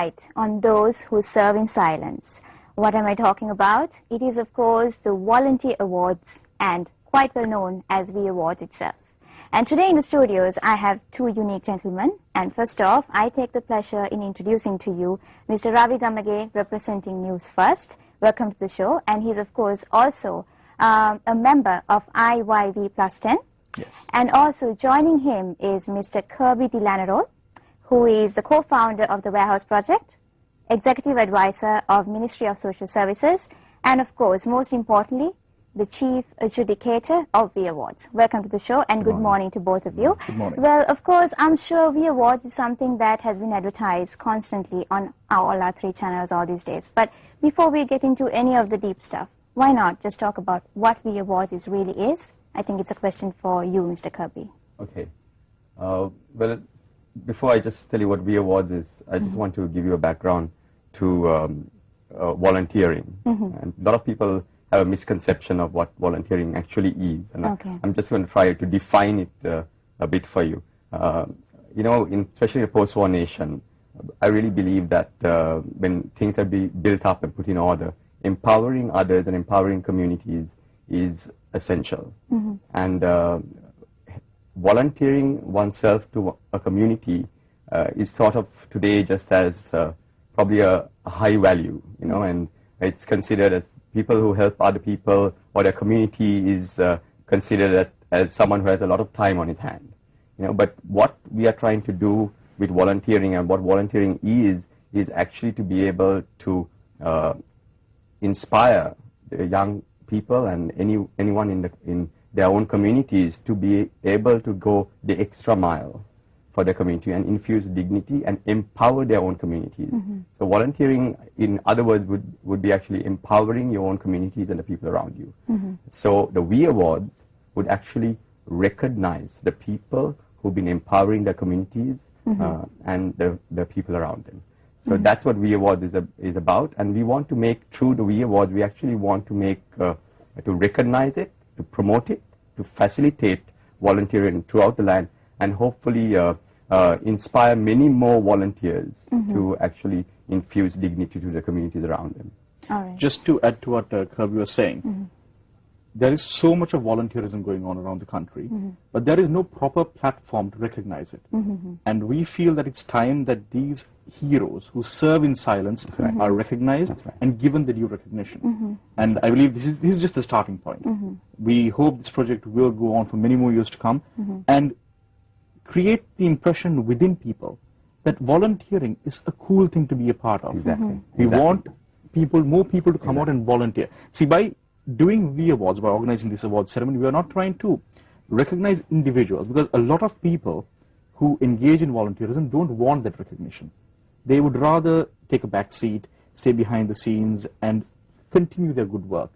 spotlight on those who serve in silence. What am I talking about? It is, of course, the Volunteer Awards, and quite well known as V Awards itself. And today in the studios, I have two unique gentlemen. And first off, I take the pleasure in introducing to you Mr. Ravi Gamage, representing News First. Welcome to the show. And he's, of course, also a member of IYV Plus 10. Yes. And also joining him is Mr. Kirby de Lanerolle, who is the co-founder of the Warehouse Project, executive advisor of Ministry of Social Services, and of course, most importantly, the chief adjudicator of V Awards. Welcome to the show, and good morning to both of you. Good morning. Well, of course, I'm sure V Awards is something that has been advertised constantly on all our three channels all these days. But before we get into any of the deep stuff, why not just talk about what V Awards really is? I think it's a question for you, Mr. Kirby. Okay. Well, before I just tell you what V Awards is, I just want to give you a background to volunteering. And a lot of people have a misconception of what volunteering actually is. And I'm just going to try to define it a bit for you. You know, especially in a post-war nation, I really believe that when things are built up and put in order, empowering others and empowering communities is essential. And volunteering oneself to a community is thought of today just as probably a high value, you know, and it's considered as people who help other people, or their community is considered as someone who has a lot of time on his hand, you know. But what we are trying to do with volunteering, and what volunteering is actually to be able to inspire the young people and anyone in their own communities to be able to go the extra mile for their community and infuse dignity and empower their own communities. So volunteering, in other words, would be actually empowering your own communities and the people around you. So the V Awards would actually recognize the people who've been empowering their communities and the people around them. So that's what V Awards is about, and we want to make, through the V Awards, we actually want to make, to recognize it, to promote it, to facilitate volunteering throughout the land, and hopefully inspire many more volunteers to actually infuse dignity to the communities around them. All right. Just to add to what Kirby was saying, there is so much of volunteerism going on around the country, but there is no proper platform to recognize it. And we feel that it's time that these heroes who serve in silence are recognized and given the due recognition. And I believe this is just the starting point. We hope this project will go on for many more years to come and create the impression within people that volunteering is a cool thing to be a part of. We want more people to come out and volunteer. See, by doing V Awards, by organizing this award ceremony, we are not trying to recognize individuals, because a lot of people who engage in volunteerism don't want that recognition. They would rather take a back seat, stay behind the scenes, and continue their good work.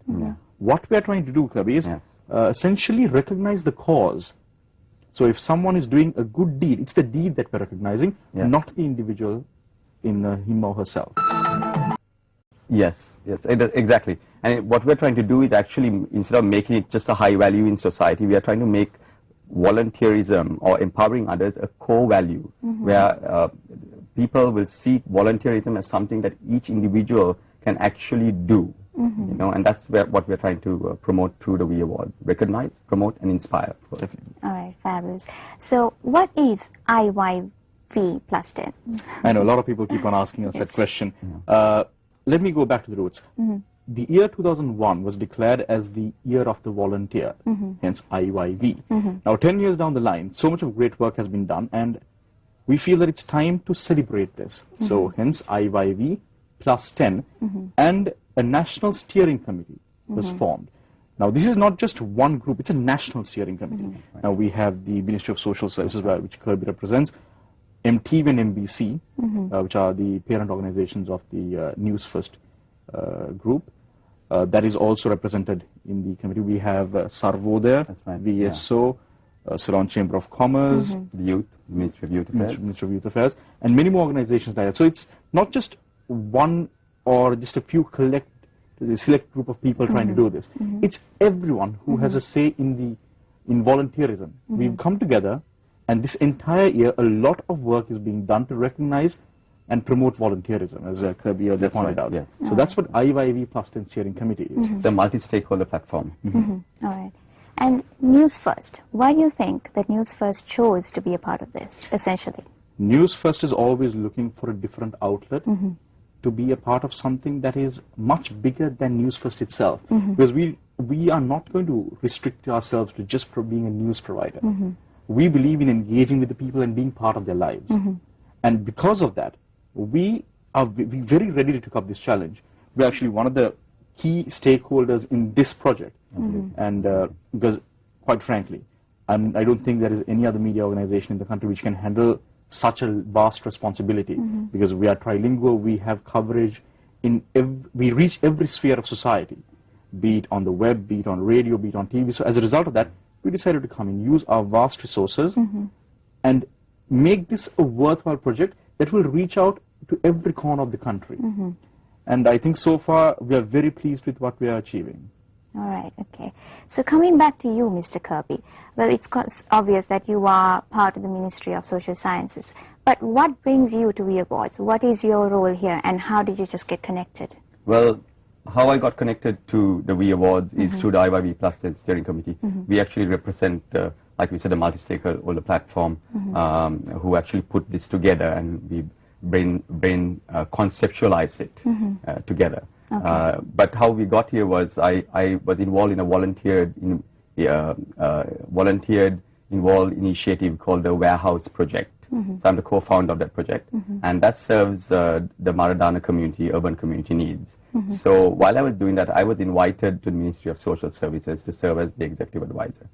What we are trying to do, Kirby, is essentially recognize the cause. So if someone is doing a good deed, it's the deed that we're recognizing, not the individual in him or herself. Yes, exactly. And what we're trying to do is actually, instead of making it just a high value in society, we are trying to make volunteerism or empowering others a core value, where people will see volunteerism as something that each individual can actually do. You know, and that's what we're trying to promote through the V Awards: recognize, promote, and inspire. Definitely. All right, fabulous. So, what is IYV Plus 10? I know a lot of people keep on asking us that question. Let me go back to the roots. The year 2001 was declared as the year of the volunteer, hence IYV. Now, 10 years down the line, so much of great work has been done, and we feel that it's time to celebrate this. So, hence IYV Plus 10, and a national steering committee was formed. Now, this is not just one group, it's a national steering committee. Now, we have the Ministry of Social Services, which Kirby represents, MTV and MBC, which are the parent organizations of the News First group. That is also represented in the committee. We have Sarvo there, VSO, Ceylon Chamber of Commerce, the Youth, Ministry of Youth Affairs. Ministry of Youth Affairs, and many more organizations like that. So it's not just one or just a few select group of people trying to do this. It's everyone who has a say in volunteerism. We've come together, and this entire year, a lot of work is being done to recognize and promote volunteerism, as Kirby earlier That's pointed right, out. yes. So that's what IYV Plus 10 Steering Committee is. The multi-stakeholder platform. All right. And News First, why do you think that News First chose to be a part of this, essentially? News First is always looking for a different outlet to be a part of something that is much bigger than News First itself. Because we are not going to restrict ourselves to just being a news provider. We believe in engaging with the people and being part of their lives. And because of that, we are very ready to take up this challenge. We're actually one of the key stakeholders in this project. And because, quite frankly, I don't think there is any other media organization in the country which can handle such a vast responsibility, because we are trilingual, we have coverage in we reach every sphere of society, be it on the web, be it on radio, be it on TV. So as a result of that, we decided to come and use our vast resources and make this a worthwhile project that will reach out to every corner of the country. And I think so far we are very pleased with what we are achieving. All right, okay. So coming back to you, Mr. Kirby, well, it's obvious that you are part of the Ministry of Social Sciences, but what brings you to We-Awards? What is your role here, and how did you just get connected? Well, how I got connected to the We-Awards is through the IYV Plus 10 Steering Committee. We actually represent, like we said, a multi-stakeholder platform who actually put this together, and we conceptualize it together. Okay. But how we got here was I was involved in a volunteered involved initiative called the Warehouse Project. So I'm the co-founder of that project, and that serves the Maradana community, urban community needs. So while I was doing that, I was invited to the Ministry of Social Services to serve as the executive advisor.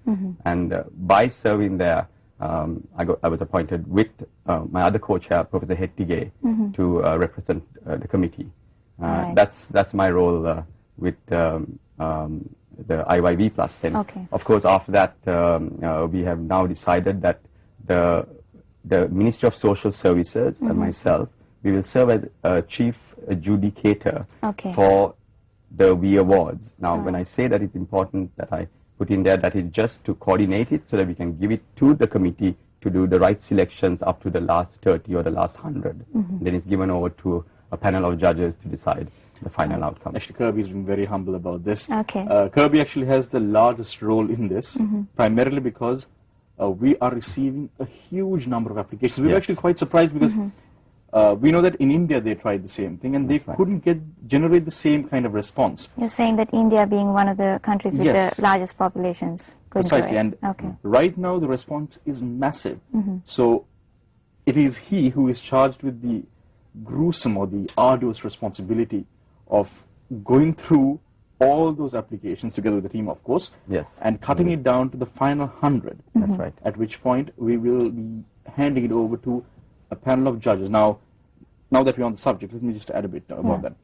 And by serving there, I was appointed with my other co-chair, Professor Hettige, to represent the committee. Right. That's my role with the IYV Plus 10. Okay. Of course, after that, we have now decided that the Ministry of Social Services and myself, we will serve as a chief adjudicator for the We-Awards. Now, when I say that, it's important that I put in there that it's just to coordinate it so that we can give it to the committee to do the right selections up to the last 30 or the last 100. Then it's given over to a panel of judges to decide the final outcome. Actually, Kirby's been very humble about this. Okay. Kirby actually has the largest role in this, primarily because we are receiving a huge number of applications. We were actually quite surprised because we know that in India they tried the same thing and they couldn't generate the same kind of response. You're saying that India, being one of the countries with the largest populations, couldn't do it. Precisely, and right now the response is massive. So it is he who is charged with the gruesome or the arduous responsibility of going through all those applications together with the team, of course, and cutting it down to the final 100. That's right. At which point we will be handing it over to a panel of judges. Now that we're on the subject, let me just add a bit about that.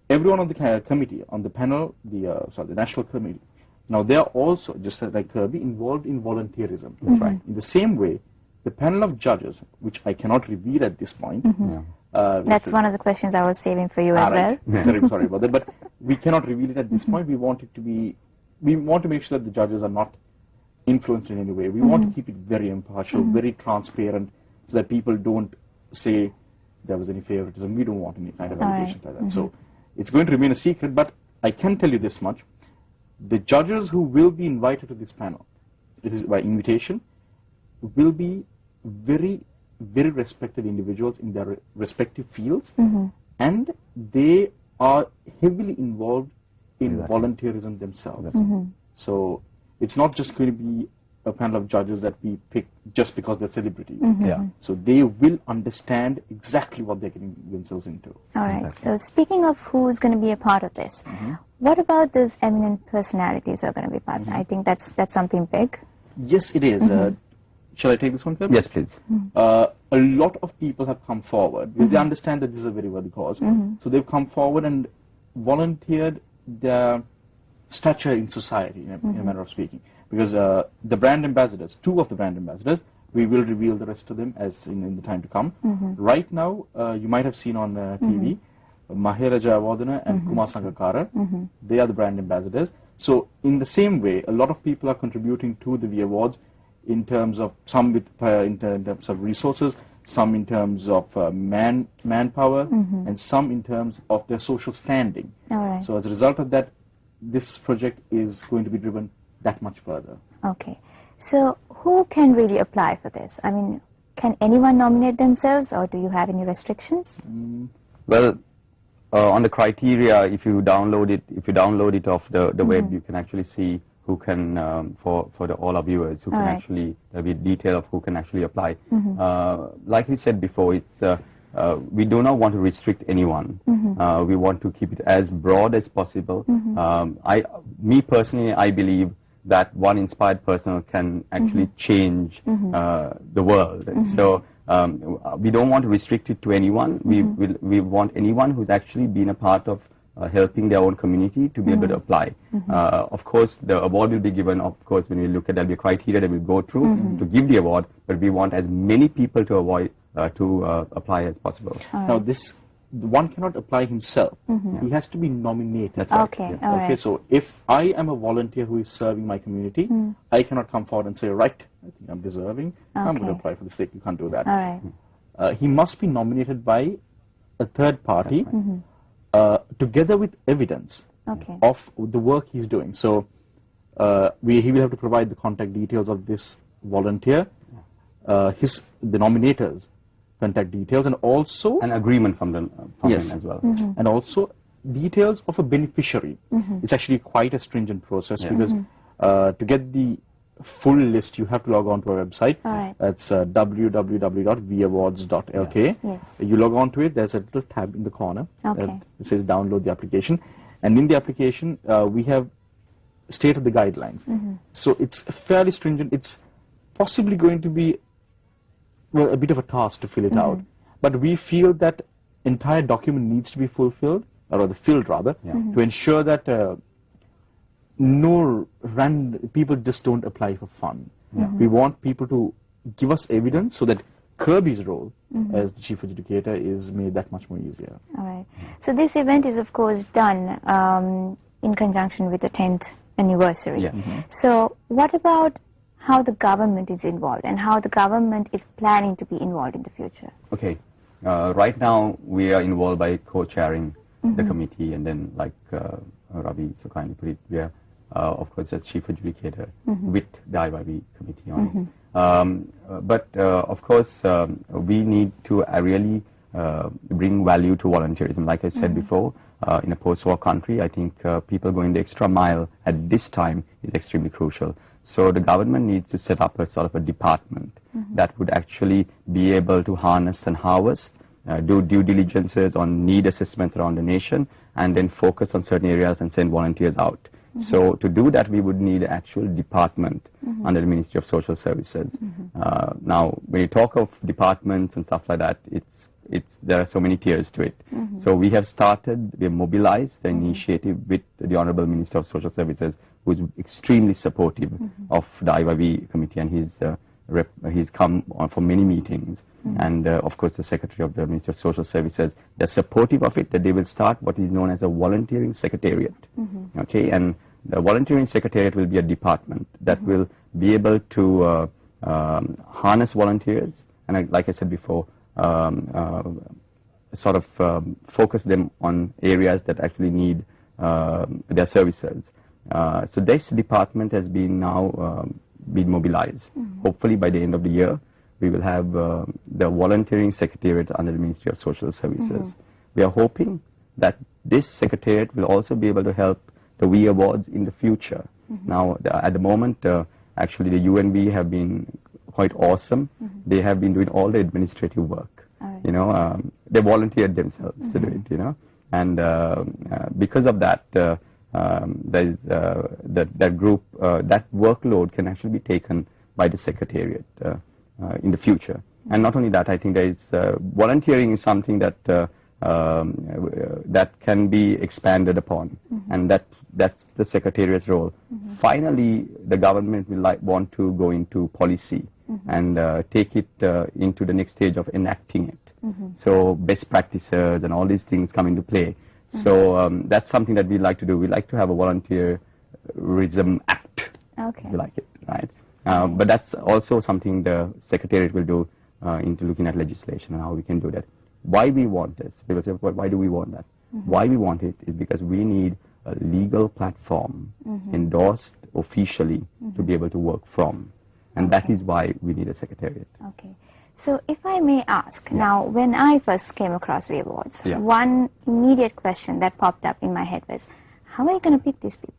Everyone on the committee, on the panel, the national committee, now they are also, just like Kirby, involved in volunteerism. That's right. In the same way, the panel of judges, which I cannot reveal at this point, that's one of the questions I was saving for you as well. Very sorry about that, but we cannot reveal it at this point. We want it to be, we want to make sure that the judges are not influenced in any way. We want to keep it very impartial, very transparent, so that people don't say there was any favoritism. We don't want any kind of allegations like that. So it's going to remain a secret, but I can tell you this much. The judges who will be invited to this panel, it is by invitation, will be very respected individuals in their respective fields, and they are heavily involved in volunteerism themselves. So it's not just going to be a panel of judges that we pick just because they're celebrities. So they will understand exactly what they're getting themselves into. All right. So speaking of who's going to be a part of this, what about those eminent personalities who are going to be part of this? I think that's something big. Yes, it is. Shall I take this one, Kirby? Yes, please. A lot of people have come forward because they understand that this is a very worthy cause. So they've come forward and volunteered their stature in society, in a manner of speaking. Because the brand ambassadors, 2 of the brand ambassadors, we will reveal the rest of them as in the time to come. Right now, you might have seen on TV, Maharaja Awadana and Kumar Sangakkara, they are the brand ambassadors. So in the same way, a lot of people are contributing to the We-Awards in terms of some with in terms of resources, some in terms of manpower, and some in terms of their social standing. All right. So as a result of that, this project is going to be driven that much further. Okay. So who can really apply for this? I mean, can anyone nominate themselves, or do you have any restrictions? Well, on the criteria, if you download it off the web, you can actually see who can, for all our viewers, who can actually, there'll be detail of who can actually apply. Like we said before, it's we do not want to restrict anyone. We want to keep it as broad as possible. Me personally, I believe that one inspired person can actually change the world. So we don't want to restrict it to anyone. We want anyone who's actually been a part of helping their own community to be able to apply. Of course, the award will be given, of course, when we look at that, the criteria that we'll go through to give the award, but we want as many people to apply as possible. Now, this one cannot apply himself. He has to be nominated. That's right. Okay, Yeah. Okay, so if I am a volunteer who is serving my community, I cannot come forward and say, right, I think I'm deserving, I'm going to Okay. apply for this thing. You can't do that. All right. He must be nominated by a third party together with evidence Okay. of the work he's doing. So he will have to provide the contact details of this volunteer, the nominators' contact details, and also An agreement from them Yes. as well. and also details of a beneficiary. It's actually quite a stringent process Yeah. because to get the full list, you have to log on to our website. All right. That's www.vawards.lk. Yes. You log on to it, there's a little tab in the corner Okay. that it says download the application. And in the application, we have stated the guidelines. So it's fairly stringent. It's possibly going to be a bit of a task to fill it out. But we feel that entire document needs to be filled rather, to ensure that no random people just don't apply for fun. We want people to give us evidence so that Kirbys' role as the chief educator is made that much more easier. All right. So this event is, of course, done in conjunction with the 10th anniversary. Yeah. So what about how the government is involved and how the government is planning to be involved in the future? Okay. Right now, we are involved by co-chairing the committee, and then, like Ravi so kindly put it, we are, of course, as chief educator with the IYB committee on it. But, of course, we need to really bring value to volunteerism. Like I said before, in a post-war country, I think people going the extra mile at this time is extremely crucial. So the government needs to set up a sort of a department that would actually be able to harness and harvest, do due diligences on need assessments around the nation, and then focus on certain areas and send volunteers out. So to do that, we would need an actual department under the Ministry of Social Services. Now, when you talk of departments and stuff like that, there are so many tiers to it. So we have mobilized the initiative with the Honorable Minister of Social Services, who is extremely supportive of the IYB committee, and he's come on for many meetings. And of course, the Secretary of the Ministry of Social Services, they're supportive of it, that they will start what is known as a volunteering secretariat. Okay, and the volunteering secretariat will be a department that will be able to harness volunteers, and like I said before, sort of focus them on areas that actually need their services. So this department has been now been mobilized. Hopefully by the end of the year, we will have the volunteering secretariat under the Ministry of Social Services. We are hoping that this secretariat will also be able to help the We Awards in the future. Now, at the moment, actually the UNB have been quite awesome. They have been doing all the administrative work. You know, they volunteered themselves to do it, you know. And because of that, there is that group, that workload can actually be taken by the secretariat in the future. And not only that, I think there is volunteering is something that that can be expanded upon, and that's the secretariat's role. Finally, the government will want to go into policy and take it into the next stage of enacting it. So best practices and all these things come into play. So that's something that we like to do. We like to have a volunteerism act, Okay. if you like it, right? But that's also something the secretariat will do into looking at legislation and how we can do that. Why we want this? People say, well, why do we want that? Why we want it is because we need a legal platform endorsed officially to be able to work from. And that is why we need a secretariat. Okay. So if I may ask, now when I first came across the awards, one immediate question that popped up in my head was, how are you going to pick these people?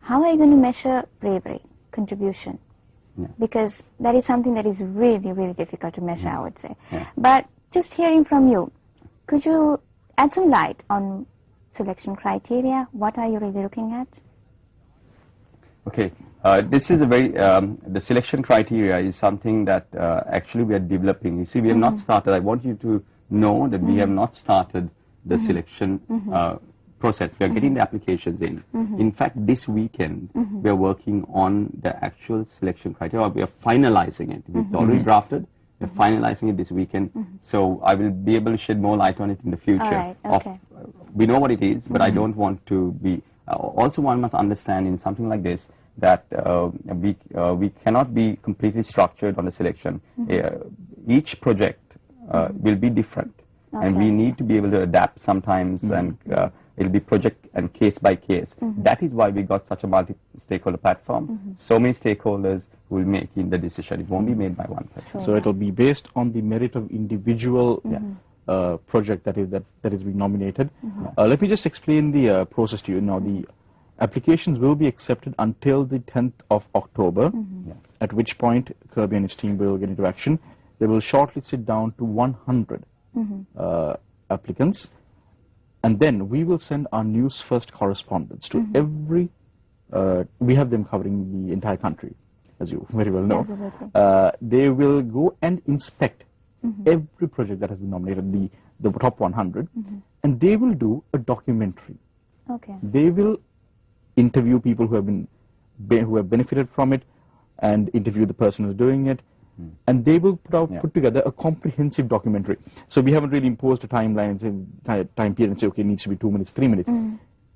How are you going to measure bravery, contribution? Because that is something that is really, really difficult to measure, I would say. But just hearing from you, could you add some light on selection criteria? What are you really looking at? Okay. This is a very, the selection criteria is something that actually we are developing. You see, we have not started. I want you to know that we have not started the selection process. We are getting the applications in. In fact, this weekend, we are working on the actual selection criteria. We are finalizing it. We've already drafted. We're finalizing it this weekend. So I will be able to shed more light on it in the future. We know what it is, but I don't want to be... also, one must understand in something like this that we cannot be completely structured on the selection. Each project will be different, and we need to be able to adapt sometimes, and it'll be project and case by case. That is why we got such a multi-stakeholder platform. So many stakeholders will make in the decision. It won't be made by one person. So it'll be based on the merit of individual project that is being nominated. Let me just explain the process to you. Now, the applications will be accepted until the 10th of October, at which point Kirby and his team will get into action. They will shortlist it down to 100 applicants, and then we will send our news first correspondents to every, we have them covering the entire country, as you very well know. They will go and inspect every project that has been nominated, the top 100, and they will do a documentary. They will interview people who have benefited from it, and interview the person who's doing it, and they will put together a comprehensive documentary. So we haven't really imposed a timeline and say, time period and say, okay, it needs to be 2 minutes, 3 minutes.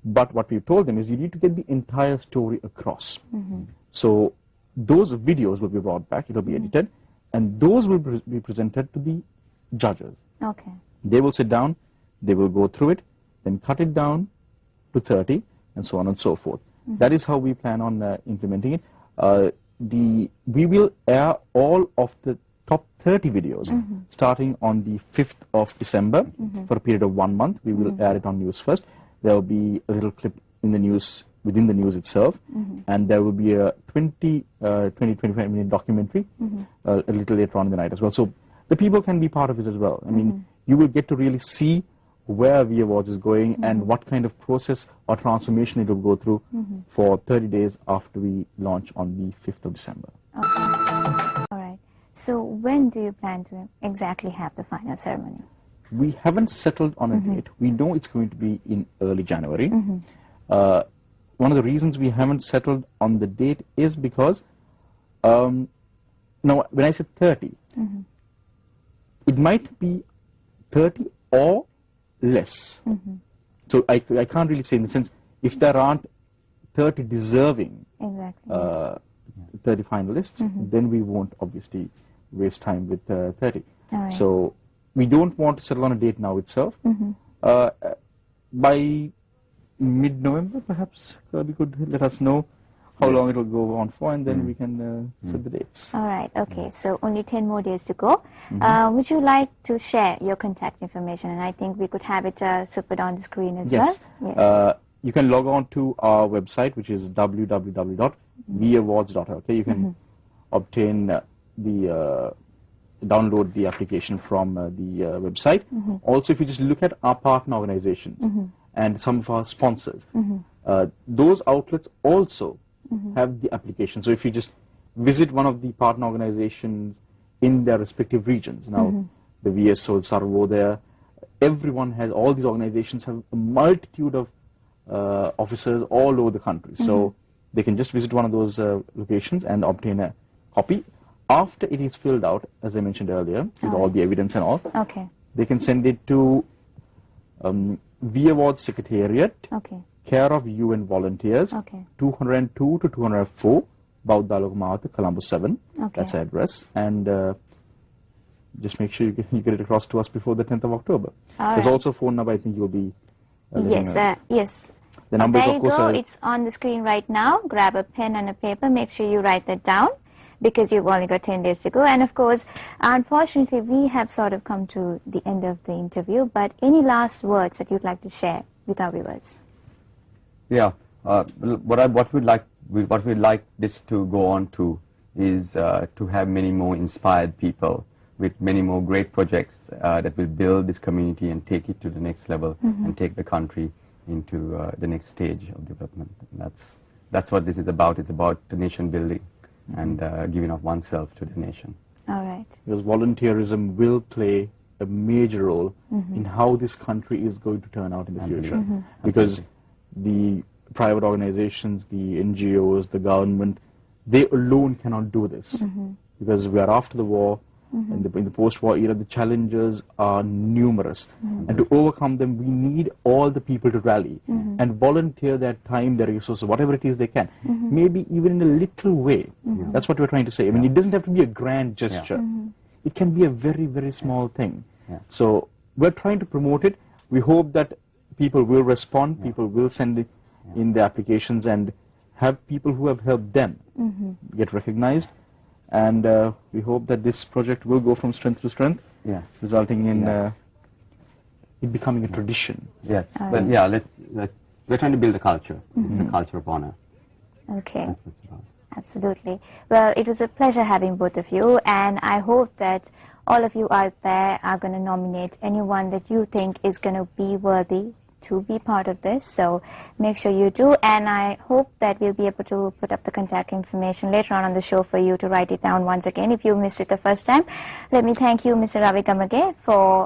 But what we've told them is you need to get the entire story across. So those videos will be brought back, it will be edited, and those will be presented to the judges. They will sit down, they will go through it, then cut it down to 30, and so on and so forth. That is how we plan on implementing it. We will air all of the top 30 videos starting on the 5th of December for a period of 1 month. We will air it on News First. There will be a little clip in the news, within the news itself, and there will be a 20-25-minute documentary a little later on in the night as well. So the people can be part of it as well. I mean, you will get to really see where V Awards is going and what kind of process or transformation it will go through for 30 days after we launch on the 5th of December. All right. So when do you plan to exactly have the final ceremony? We haven't settled on a date. We know it's going to be in early January. One of the reasons we haven't settled on the date is because, now when I said 30, it might be 30 or less. So I can't really say, in the sense, if there aren't 30 deserving 30 finalists, then we won't obviously waste time with 30. So we don't want to settle on a date now itself. By mid-November, perhaps we could let us know how long it will go on for, and then we can set the dates. All right, okay, so only 10 more days to go. Would you like to share your contact information? And I think we could have it supered on the screen as well. Yes. You can log on to our website, which is www.vawards.org. You can obtain download the application from the website. Also, if you just look at our partner organizations and some of our sponsors, those outlets also have the application. So if you just visit one of the partner organizations in their respective regions, now the VSO, Sarvo there, everyone has, all these organizations have a multitude of officers all over the country. So they can just visit one of those locations and obtain a copy. After it is filled out, as I mentioned earlier, with all the evidence and all, they can send it to V Awards Secretariat, care of UN volunteers, 202 to 204, Bauddha Lokamata, Colombo 7. That's the address. And just make sure you get it across to us before the 10th of October. All There's right. also a phone number I think you'll be... Yes. The number is, There of you course... go. It's on the screen right now. Grab a pen and a paper. Make sure you write that down, because you've only got 10 days to go. And of course, unfortunately, we have sort of come to the end of the interview, but any last words that you'd like to share with our viewers? Yeah, what we'd like this to go on to is to have many more inspired people with many more great projects that will build this community and take it to the next level and take the country into the next stage of development. And that's what this is about. It's about the nation building and giving of oneself to the nation. All right. Because volunteerism will play a major role in how this country is going to turn out in the future. Because the private organizations, the NGOs, the government, they alone cannot do this. Because we are after the war, in the post-war era, the challenges are numerous. And to overcome them, we need all the people to rally and volunteer their time, their resources, whatever it is they can. Maybe even in a little way. That's what we're trying to say. I mean, it doesn't have to be a grand gesture. It can be a very, very small thing. So we're trying to promote it. We hope that people will respond, people will send in their applications, and have people who have helped them get recognized. And we hope that this project will go from strength to strength, resulting in it becoming a tradition. Yes, but yeah, we're trying to build a culture. It's a culture of honor. Okay. That's what it's about. Absolutely. Well, it was a pleasure having both of you, and I hope that all of you out there are going to nominate anyone that you think is going to be worthy to be part of this. So make sure you do, and I hope that we'll be able to put up the contact information later on the show for you to write it down once again if you missed it the first time. Let me thank you, Mr. Ravi Gamage,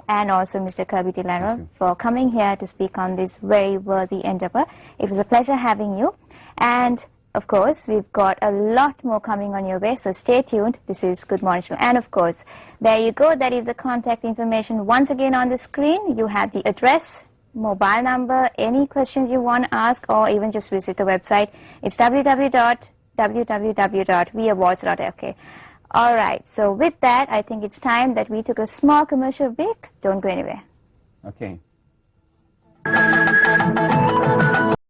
and also Mr. Kirby de Lanerolle for coming here to speak on this very worthy endeavor. It was a pleasure having you, and of course, we've got a lot more coming on your way, so stay tuned. This is Good Morning Show. And of course, there you go. That is the contact information once again on the screen. You have the address, mobile number, any questions you want to ask, or even just visit the website. It's www.weawards.lk. All right, so with that, I think it's time that we took a small commercial break. Don't go anywhere. Okay.